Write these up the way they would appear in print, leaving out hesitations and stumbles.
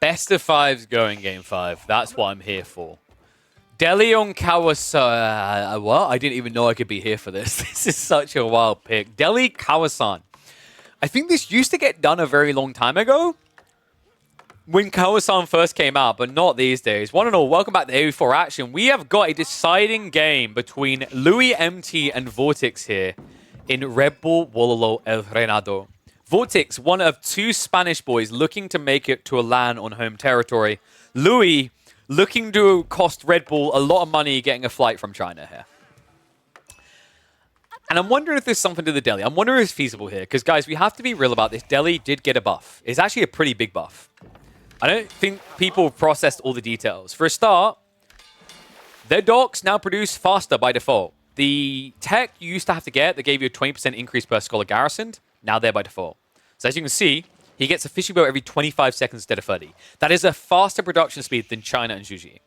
best of fives going game 5. That's what I'm here for. Delhi on Kawasan. What? I didn't even know I could be here for this. This is such a wild pick. Delhi Kawasan. I think this used to get done a very long time ago when Kawasan first came out, but not these days. One and all, welcome back to AU4 Action. We have got a deciding game between Louis MT and Vortex here in Red Bull Wololo El Renado. Vortex, one of 2 Spanish boys looking to make it to a LAN on home territory. Louis, looking to cost Red Bull a lot of money getting a flight from China here. And I'm wondering if there's something to the Delhi. I'm wondering if it's feasible here. Because, guys, we have to be real about this. Delhi did get a buff. It's actually a pretty big buff. I don't think people processed all the details. For a start, their docks now produce faster by default. The tech you used to have to get that gave you a 20% increase per scholar garrisoned, now they're by default. So as you can see, he gets a fishing boat every 25 seconds instead of 30. That is a faster production speed than China and Juji.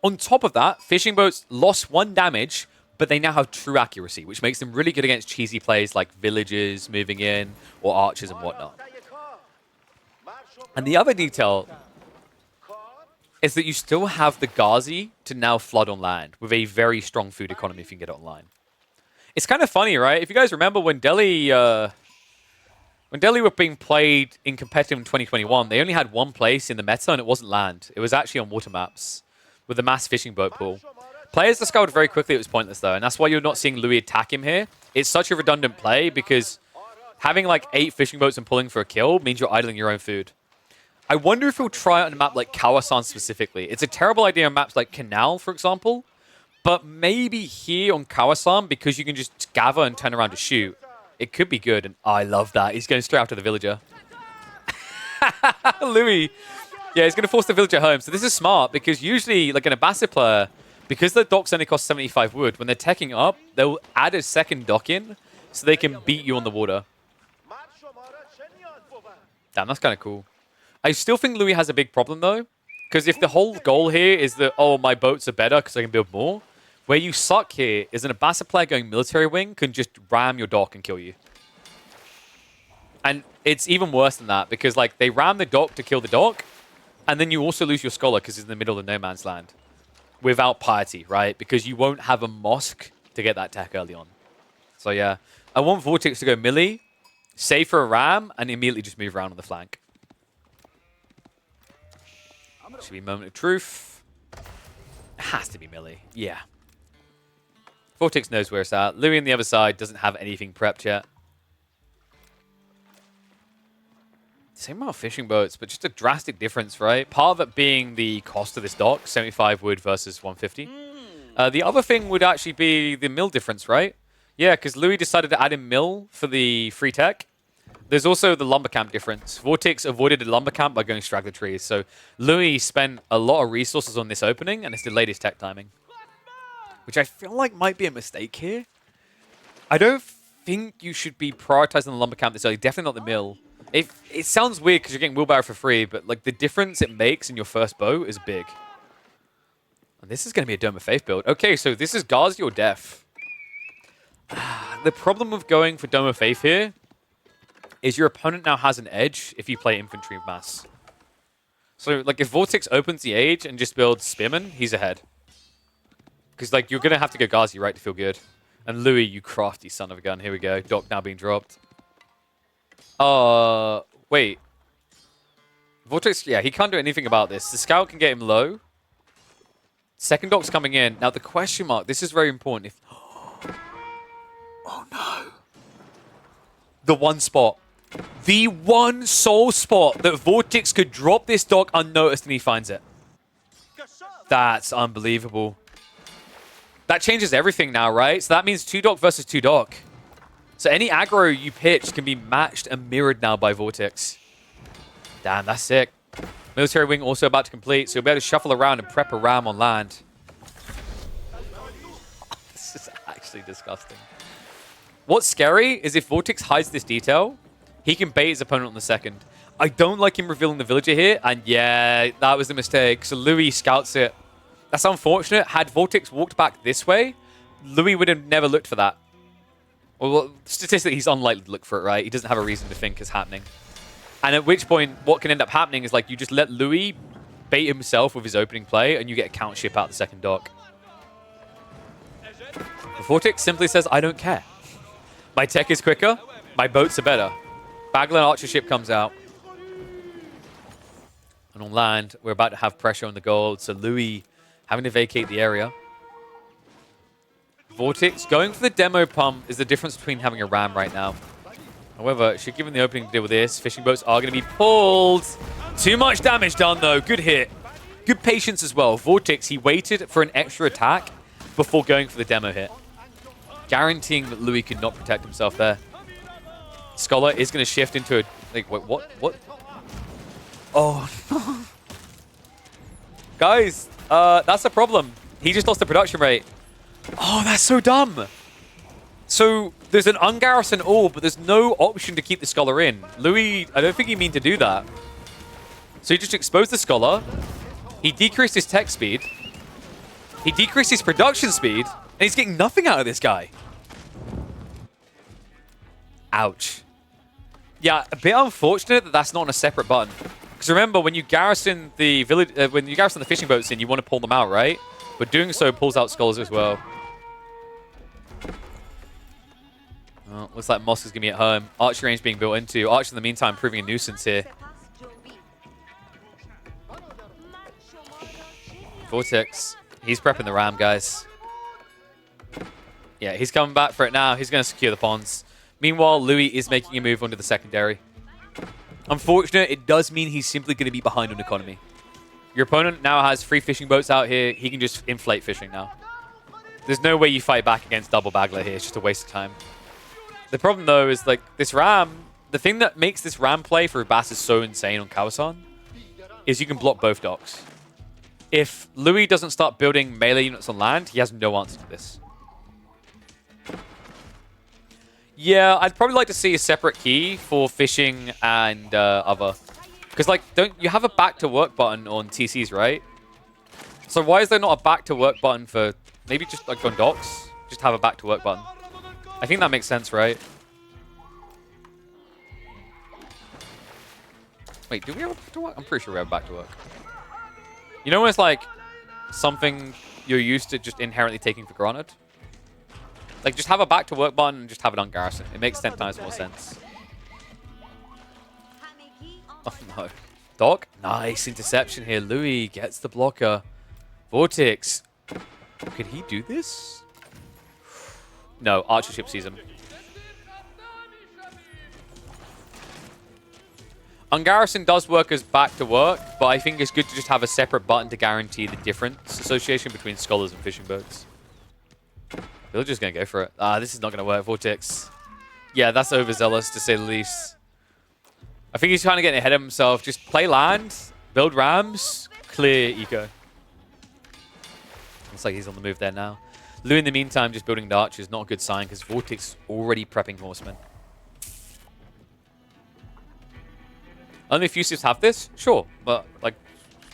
On top of that, fishing boats lost 1 damage, but they now have true accuracy, which makes them really good against cheesy plays like villagers moving in or archers and whatnot. And the other detail is that you still have the Ghazi to now flood on land with a very strong food economy if you can get it online. It's kind of funny, right? If you guys remember when Delhi were being played in competitive in 2021, they only had 1 place in the meta and it wasn't land. It was actually on water maps with a mass fishing boat pool. Players discovered very quickly it was pointless though, and that's why you're not seeing Louis attack him here. It's such a redundant play because having like 8 fishing boats and pulling for a kill means you're idling your own food. I wonder if he'll try it on a map like Kawasan specifically. It's a terrible idea on maps like Canal, for example, but maybe here on Kawasan, because you can just gather and turn around to shoot, it could be good. And I love that. He's going straight after the villager. Louis. Yeah, he's going to force the villager home. So this is smart because usually, like an Abbasid player, because the docks only cost 75 wood, when they're teching up, they'll add a second dock in so they can beat you on the water. Damn, that's kind of cool. I still think Louis has a big problem, though, because if the whole goal here is that, oh, my boats are better because I can build more, where you suck here is an Abbasid player going military wing can just ram your dock and kill you. And it's even worse than that because, like, they ram the dock to kill the dock, and then you also lose your scholar because it's in the middle of no man's land. Without piety, right? Because you won't have a mosque to get that tech early on. So yeah, I want Vortex to go melee, save for a ram, and immediately just move around on the flank. Should be moment of truth. It has to be melee. Yeah. Vortex knows where it's at. Louis on the other side doesn't have anything prepped yet. Same amount of fishing boats, but just a drastic difference, right? Part of it being the cost of this dock, 75 wood versus 150. The other thing would actually be the mill difference, right? Yeah, because Louis decided to add in mill for the free tech. There's also the lumber camp difference. Vortex avoided the lumber camp by going straggler trees. So Louis spent a lot of resources on this opening, and it's delayed his tech timing. Which I feel like might be a mistake here. I don't think you should be prioritizing the lumber camp this early. Definitely not the mill. It sounds weird because you're getting wheelbarrow for free, but like the difference it makes in your first bow is big. And this is going to be a Dome of Faith build. Okay, so this is Ghazi or Death. The problem with going for Dome of Faith here is your opponent now has an edge if you play infantry mass. So like if Vortex opens the age and just builds Spearman, he's ahead. Because like you're going to have to go Ghazi, right, to feel good. And Louis, you crafty son of a gun. Here we go. Dock now being dropped. Wait. Vortex, yeah, he can't do anything about this. The scout can get him low. Second dock's coming in. Now, the question mark, this is very important. If oh, no. The one spot. The one sole spot that Vortex could drop this dock unnoticed and he finds it. That's unbelievable. That changes everything now, right? So that means 2 dock versus 2 dock. So any aggro you pitch can be matched and mirrored now by Vortex. Damn, that's sick. Military wing also about to complete, so you'll be able to shuffle around and prep a ram on land. This is actually disgusting. What's scary is if Vortex hides this detail, he can bait his opponent on the second. I don't like him revealing the villager here, and yeah, that was a mistake. So Louis scouts it. That's unfortunate. Had Vortex walked back this way, Louis would have never looked for that. Well, statistically, he's unlikely to look for it, right? He doesn't have a reason to think it's happening. And at which point, what can end up happening is like you just let Louis bait himself with his opening play, and you get a count ship out the second dock. Vortex simply says, I don't care. My tech is quicker, my boats are better. Bagler Archer ship comes out. And on land, we're about to have pressure on the gold, so Louis having to vacate the area. Vortex going for the demo pump is the difference between having a ram right now. However, should give him the opening to deal with this. Fishing boats are going to be pulled. Too much damage done, though. Good hit. Good patience as well. Vortex, he waited for an extra attack before going for the demo hit. Guaranteeing that Louis could not protect himself there. Scholar is going to shift into a... Like, wait, what? What? Oh, no. Guys, that's a problem. He just lost the production rate. Oh, that's so dumb. So there's an ungarrisoned orb, but there's no option to keep the Scholar in. Louis, I don't think he mean to do that. So he just exposed the Scholar. He decreased his tech speed. He decreased his production speed. And he's getting nothing out of this guy. Ouch. Yeah, a bit unfortunate that that's not on a separate button. Because remember, when you garrison the village, when you garrison the fishing boats in, you want to pull them out, right? But doing so pulls out skulls as well. Well, looks like Moss is going to be at home. Archery range being built into. Archer, in the meantime, proving a nuisance here. Vortex. He's prepping the ram, guys. Yeah, he's coming back for it now. He's going to secure the ponds. Meanwhile, Louis is making a move onto the secondary. Unfortunate, it does mean he's simply going to be behind on economy. Your opponent now has 3 fishing boats out here. He can just inflate fishing now. There's no way you fight back against double Bagler here. It's just a waste of time. The problem, though, is like this ram... The thing that makes this ram play for Abbasid so insane on Kawasan is you can block both docks. If Louis doesn't start building melee units on land, he has no answer to this. Yeah, I'd probably like to see a separate key for fishing and other. Because, like, don't you have a back to work button on TCs, right? So why is there not a back to work button for maybe just like on docks? Just have a back to work button. I think that makes sense, right? Wait, do we have a back to work? I'm pretty sure we have a back to work. You know when it's like something you're used to just inherently taking for granted? Like, just have a back to work button and just have it on garrison. It makes 10 times more sense. Oh, no. Doc? Nice interception here. Louis gets the blocker. Vortex. Can he do this? No, Archer ship sees him. Ungarrison does work as back to work, but I think it's good to just have a separate button to guarantee the difference association between scholars and fishing boats. Villager's going to go for it. Ah, this is not going to work. Vortex. Yeah, that's overzealous, to say the least. I think he's trying to get ahead of himself. Just play land, build rams, clear eco. Looks like he's on the move there now. Lou, in the meantime, just building the archers. Not a good sign, because Vortex is already prepping horsemen. Only a few cities have this? Sure. But, like,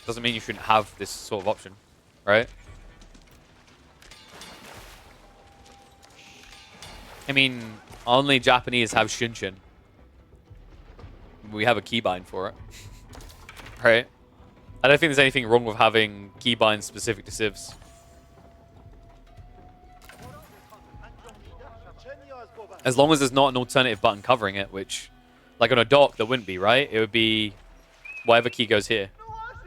doesn't mean you shouldn't have this sort of option, right? I mean, only Japanese have Shunshin. We have a keybind for it. Right? I don't think there's anything wrong with having keybinds specific to civs. As long as there's not an alternative button covering it, which, like on a dock, there wouldn't be, right? It would be whatever key goes here.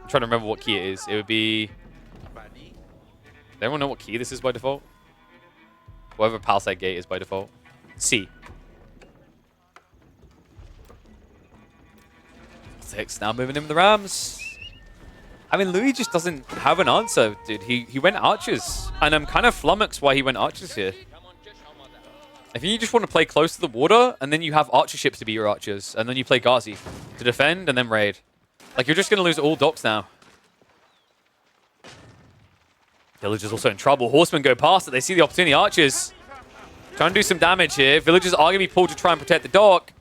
I'm trying to remember what key it is. It would be... Does everyone know what key this is by default? Whatever Palisade Gate is by default. C. 6. Now moving in with the Rams. I mean, Louis just doesn't have an answer, dude. He went archers. And I'm kind of flummoxed why he went archers here. I think you just want to play close to the water, and then you have archer ships to be your archers. And then you play Ghazi to defend and then raid. Like, you're just going to lose all docks now. Villagers also in trouble. Horsemen go past it. They see the opportunity. Archers trying to do some damage here. Villagers are going to be pulled to try and protect the dock.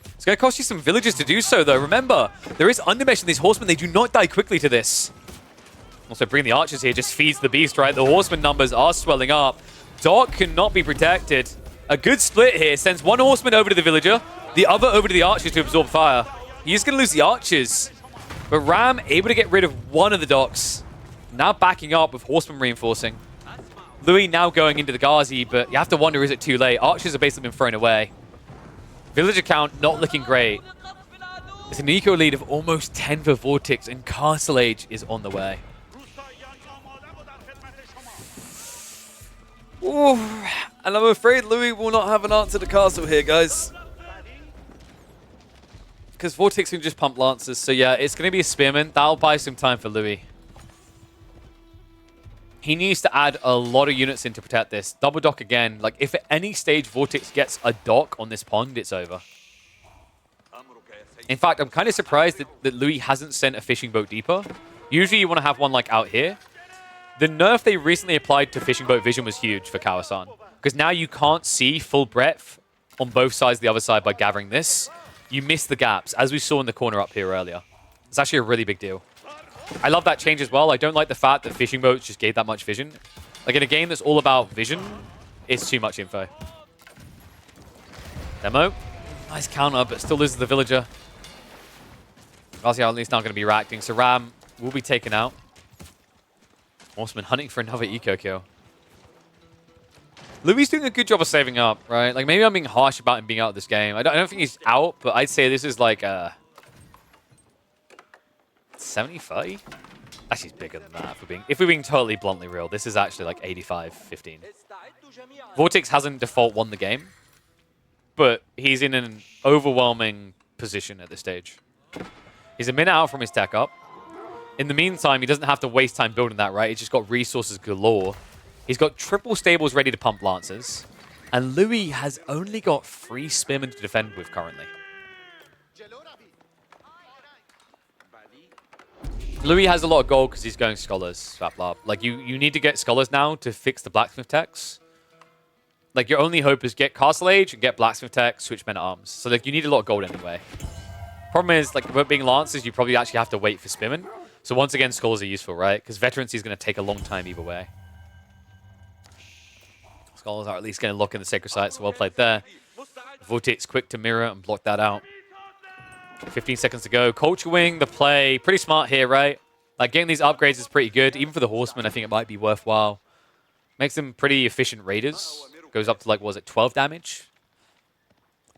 It's going to cost you some villagers to do so, though. Remember, there is undermesh in these horsemen. They do not die quickly to this. Also, bring the archers here just feeds the beast, right? The horseman numbers are swelling up. Dock cannot be protected. A good split here sends one horseman over to the villager, the other over to the archers to absorb fire. He's going to lose the archers. But Ram able to get rid of one of the docks. Now backing up with horsemen reinforcing. Louis now going into the Ghazi, but you have to wonder, is it too late? Archers have basically been thrown away. Villager count not looking great. It's an eco lead of almost 10 for Vortex, and Castle Age is on the way. Ooh, and I'm afraid Louis will not have an answer to castle here, guys. Because Vortex can just pump Lancers, so yeah, it's going to be a Spearman. That'll buy some time for Louis. He needs to add a lot of units in to protect this. Double dock again. Like, if at any stage Vortex gets a dock on this pond, it's over. In fact, I'm kind of surprised that Louis hasn't sent a fishing boat deeper. Usually you want to have one like out here. The nerf they recently applied to fishing boat vision was huge for Kawasan. Because now you can't see full breadth on both sides of the other side by gathering this. You miss the gaps, as we saw in the corner up here earlier. It's actually a really big deal. I love that change as well. I don't like the fact that fishing boats just gave that much vision. Like in a game that's all about vision, it's too much info. Demo. Nice counter, but still loses the villager. Ghazi at least not going to be reacting, so Ram will be taken out. Horseman hunting for another eco kill. Louis doing a good job of saving up, right? Like, maybe I'm being harsh about him being out of this game. I don't think he's out, but I'd say this is like a 70-30? Actually, it's bigger than that. If we're being totally bluntly real, this is actually like 85-15. Vortex hasn't default won the game, but he's in an overwhelming position at this stage. He's a minute out from his tech up. In the meantime, he doesn't have to waste time building that, right? He's just got resources galore. He's got triple stables ready to pump Lancers. And Louis has only got 3 Spearmen to defend with currently. Louis has a lot of gold because he's going Scholars. Blah, blah. Like, you need to get Scholars now to fix the Blacksmith techs. Like, your only hope is get Castle Age and get Blacksmith tech, switch Men at Arms. So, like, you need a lot of gold anyway. Problem is, like, with being Lancers, you probably actually have to wait for Spearmen. So, once again, Scholars are useful, right? Because Veterancy is going to take a long time either way. Scholars are at least going to lock in the Sacred Site, so well played there. Vortex quick to mirror and block that out. 15 seconds to go. Culture Wing, the play. Pretty smart here, right? Like, getting these upgrades is pretty good. Even for the Horsemen, I think it might be worthwhile. Makes them pretty efficient raiders. Goes up to, like, what was it, 12 damage?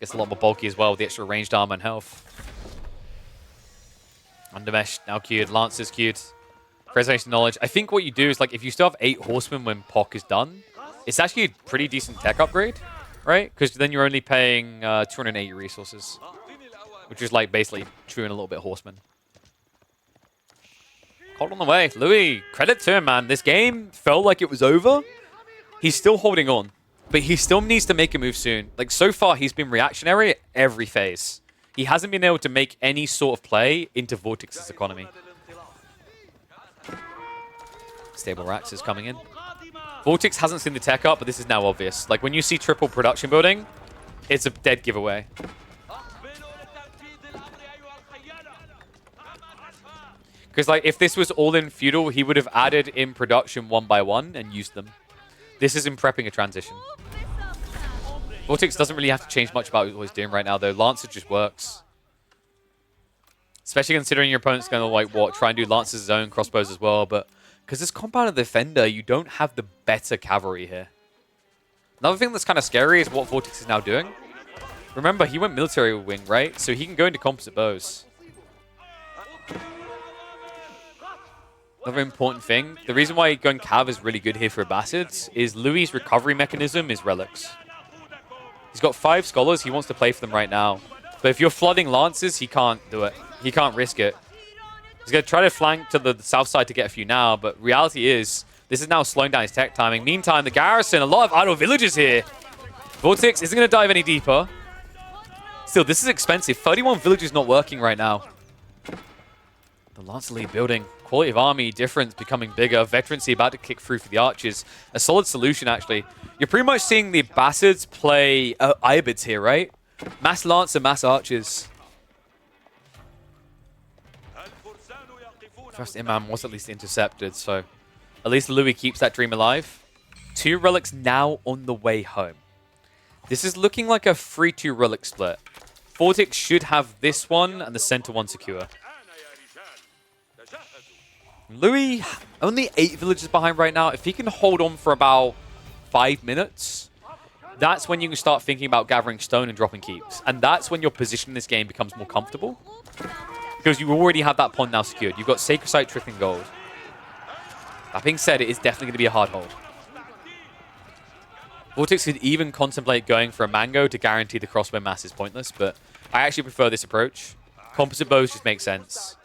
Gets a lot more bulky as well with the extra ranged armor and health. Undermesh now queued. Lancers queued. Preservation Knowledge. I think what you do is, like, if you still have 8 Horsemen when POC is done, it's actually a pretty decent tech upgrade, right? Because then you're only paying 280 resources. Which is like basically true and a little bit Horseman. Cold on the way. Louis, credit to him, man. This game felt like it was over. He's still holding on. But he still needs to make a move soon. Like, so far, he's been reactionary at every phase. He hasn't been able to make any sort of play into Vortex's economy. Stable Rax is coming in. Vortex hasn't seen the tech up, but this is now obvious. Like, when you see triple production building, it's a dead giveaway. Because, like, if this was all in feudal, he would have added in production one by one and used them. This is in prepping a transition. Vortex doesn't really have to change much about what he's doing right now, though. Lancer just works. Especially considering your opponent's going to, like, what, try and do Lancer's own crossbows as well, but because this compounded defender, you don't have the better cavalry here. Another thing that's kind of scary is what Vortex is now doing. Remember, he went military wing, right? So he can go into composite bows. Another important thing, the reason why going Cav is really good here for Abbasid is Louis' recovery mechanism is relics. He's got 5 scholars, he wants to play for them right now. But if you're flooding Lancers, he can't do it. He can't risk it. He's going to try to flank to the south side to get a few now, but reality is, this is now slowing down his tech timing. Meantime, the garrison, a lot of idle villagers here. Vortex isn't going to dive any deeper. Still, this is expensive. 31 villagers not working right now. The Lancer lead building. Quality of army difference becoming bigger. Veterancy about to kick through for the archers. A solid solution, actually. You're pretty much seeing the Abbasids play Ayyubids here, right? Mass Lancer, mass archers. First Imam was at least intercepted, so at least Louis keeps that dream alive. 2 relics now on the way home. This is looking like a 3-2 relic split. Vortex should have this one and the center one secure. Louis, only 8 villages behind right now. If he can hold on for about 5 minutes, that's when you can start thinking about gathering stone and dropping keeps. And that's when your position in this game becomes more comfortable. Because you already have that pawn now secured. You've got Sacred Site, Trickling Gold. That being said, it is definitely going to be a hard hold. Vortex could even contemplate going for a mango to guarantee the crossbow mass is pointless, but I actually prefer this approach. Composite bows just make sense.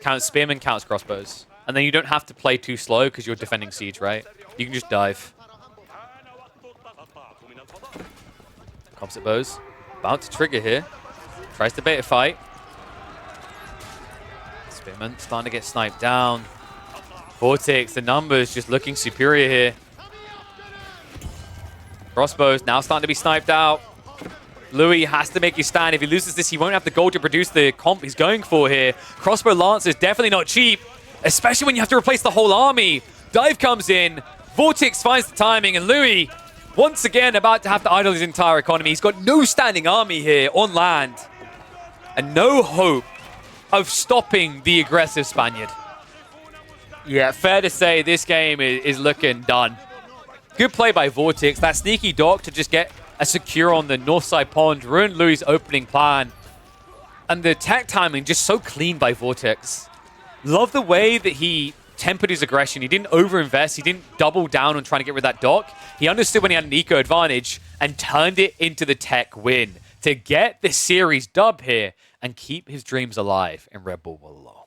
Counts spearmen, counts crossbows. And then you don't have to play too slow because you're defending siege, right? You can just dive. Composite bows. About to trigger here. Tries to bait a fight. Spearman starting to get sniped down. Vortex, the numbers just looking superior here. Crossbows now starting to be sniped out. Louis has to make you stand. If he loses this, he won't have the gold to produce the comp he's going for here. Crossbow Lance is definitely not cheap, especially when you have to replace the whole army. Dive comes in. Vortex finds the timing, and Louis, once again, about to have to idle his entire economy. He's got no standing army here on land, and no hope of stopping the aggressive Spaniard. Yeah, fair to say this game is looking done. Good play by Vortex. That sneaky dock to just get a secure on the north side pond ruined Louis' opening plan. And the tech timing just so clean by Vortex. Love the way that he tempered his aggression. He didn't overinvest. He didn't double down on trying to get rid of that dock. He understood when he had an eco advantage and turned it into the tech win to get the series dub here and keep his dreams alive in Red Bull Wallow.